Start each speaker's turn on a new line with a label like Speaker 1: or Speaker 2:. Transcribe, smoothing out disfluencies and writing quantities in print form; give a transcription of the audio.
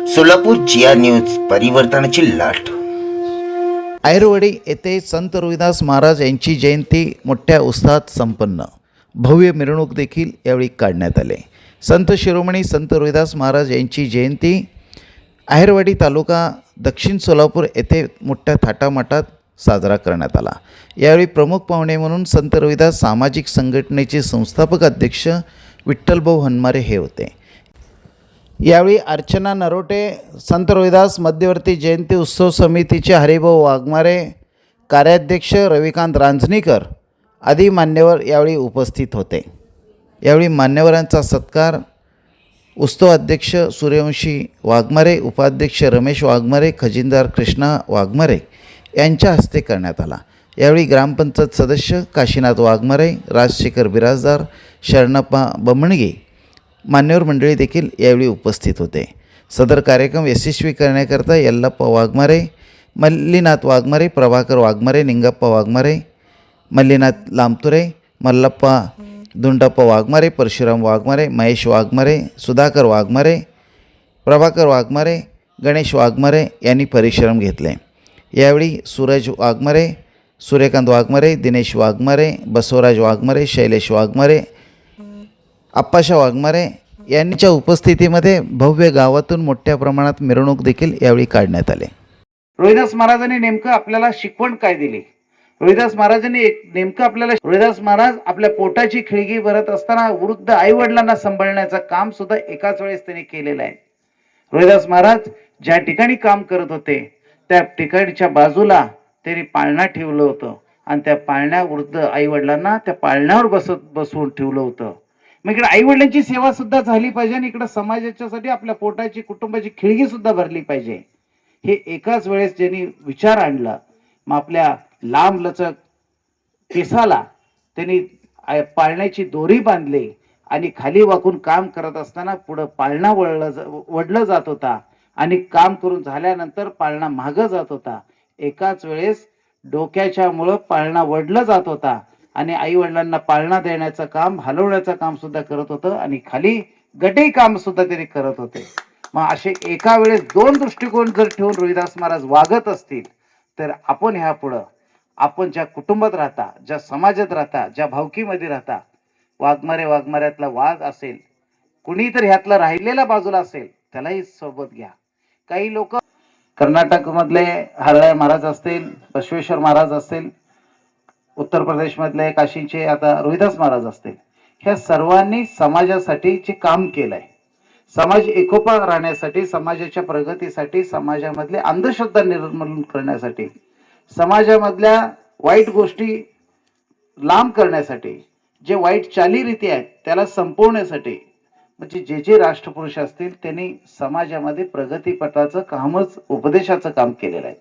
Speaker 1: सोलापूर जिया news परिवर्तनाची लाट.
Speaker 2: ऐरवाडी येथे संत रोहिदास महाराज यांची जयंती मोठ्या उत्साहात संपन्न. भव्य मिरवणूक देखील यावेळी काढण्यात आले. संत शिरोमणी संत रोहिदास महाराज यांची जयंती ऐरवाडी तालुका दक्षिण सोलापूर येथे मोठ्या थाटामाटात साजरा करण्यात आला. यावेळी प्रमुख पाहुणे म्हणून संत रोहिदास सामाजिक संघटनेचे संस्थापक अध्यक्ष विठ्ठलभाऊ हनमारे हे होते. यावेळी अर्चना नरोटे, संत रोहिदास मध्यवर्ती जयंती उत्सव समितीचे हरिभाऊ वाघमारे, कार्याध्यक्ष रविकांत रांजणीकर आदी मान्यवर यावेळी उपस्थित होते. यावेळी मान्यवरांचा सत्कार उत्सव अध्यक्ष सूर्यवंशी वाघमारे, उपाध्यक्ष रमेश वाघमारे, खजिनदार कृष्णा वाघमारे यांच्या हस्ते करण्यात आला. यावेळी ग्रामपंचायत सदस्य काशीनाथ वाघमारे, राजशेखर बिराजदार, शरणप्पा बमणगे मान्यवर मंडळी देखील यावेळी उपस्थित होते. सदर कार्यक्रम यशस्वी करण्याकरता यल्लप्पा वाघमारे, मल्लीनाथ वाघमारे, प्रभाकर वाघमारे, निंगप्पा वाघमारे, मल्लीनाथ लामतुरे, मल्लप्पा दुंडप्पा वाघमारे, परशुराम वाघमारे, महेश वाघमारे, सुधाकर वाघमारे, प्रभाकर वाघमारे, गणेश वाघमारे यांनी परिश्रम घेतले. यावेळी सूरज वाघमारे, सूर्यकांत वाघमारे, दिनेश वाघमारे, बसवराज वाघमारे, शैलेश वाघमारे, आप्पाशा वाघमारे यांच्या उपस्थितीमध्ये भव्य गावातून मोठ्या प्रमाणात मिरवणूक देखील यावेळी काढण्यात आले.
Speaker 3: रोहिदास महाराजांनी नेमकं आपल्याला शिकवण काय दिली? रोहिदास महाराजांनी नेमकं आपल्याला रोहिदास महाराज आपल्या पोटाची खिळगी भरत असताना वृद्ध आई वडिलांना सांभाळण्याचं काम सुद्धा एकाच वेळेस त्यांनी केलेलं आहे. रोहिदास महाराज ज्या ठिकाणी काम करत होते त्या ठिकाणच्या बाजूला त्यांनी पाळणा ठेवलं होतं आणि त्या पाळण्या वृद्ध आई वडिलांना त्या पाळण्यावर बसवून ठेवलं होतं. मग इकडे आई वडिलांची सेवा सुद्धा झाली पाहिजे आणि इकडे समाजाच्यासाठी आपल्या पोटाची कुटुंबाची खिळगी सुद्धा भरली पाहिजे. हे एकाच वेळेस ज्यांनी विचार आणला. मग आपल्या लांब लचक केसाला त्यांनी पाळण्याची दोरी बांधली आणि खाली वाकून काम करत असताना पुढं पाळणा वडलं जात होता आणि काम करून झाल्यानंतर पाळणा मागं जात होता. एकाच वेळेस डोक्याच्या मुळे पाळणा वडलं जात होता आणि आई वडिलांना पाळणा देण्याचं काम, हलवण्याचं काम सुद्धा करत होतं आणि खाली गटे काम सुद्धा त्यांनी करत होते. मग असे एका वेळेस दोन दृष्टिकोन जर ठेवून रोहिदास महाराज वागत असतील तर आपण ह्या पुढं आपण ज्या कुटुंबात राहता, ज्या समाजात राहता, ज्या भावकीमध्ये राहता, वाघमाऱ्यातला वाघ असेल, कुणी तर ह्यातला राहिलेला बाजूला असेल त्यालाही सोबत घ्या. काही लोक कर्नाटक मधले हरळ्या महाराज असतील, बसवेश्वर महाराज असतील, उत्तर प्रदेश मधले काशीचे आता रोहिदास महाराज असतील, ह्या सर्वांनी समाजासाठी जे काम केलंय, समाज एकोपा राहण्यासाठी, समाजाच्या प्रगतीसाठी, समाजामधले अंधश्रद्धा निर्मूलन करण्यासाठी, समाजामधल्या वाईट गोष्टी लांब करण्यासाठी, जे वाईट चालीरीती आहेत त्याला संपवण्यासाठी, म्हणजे जे जे राष्ट्रपुरुष असतील त्यांनी समाजामध्ये प्रगतीपथाचं कामच, उपदेशाचं काम केलेलं आहे.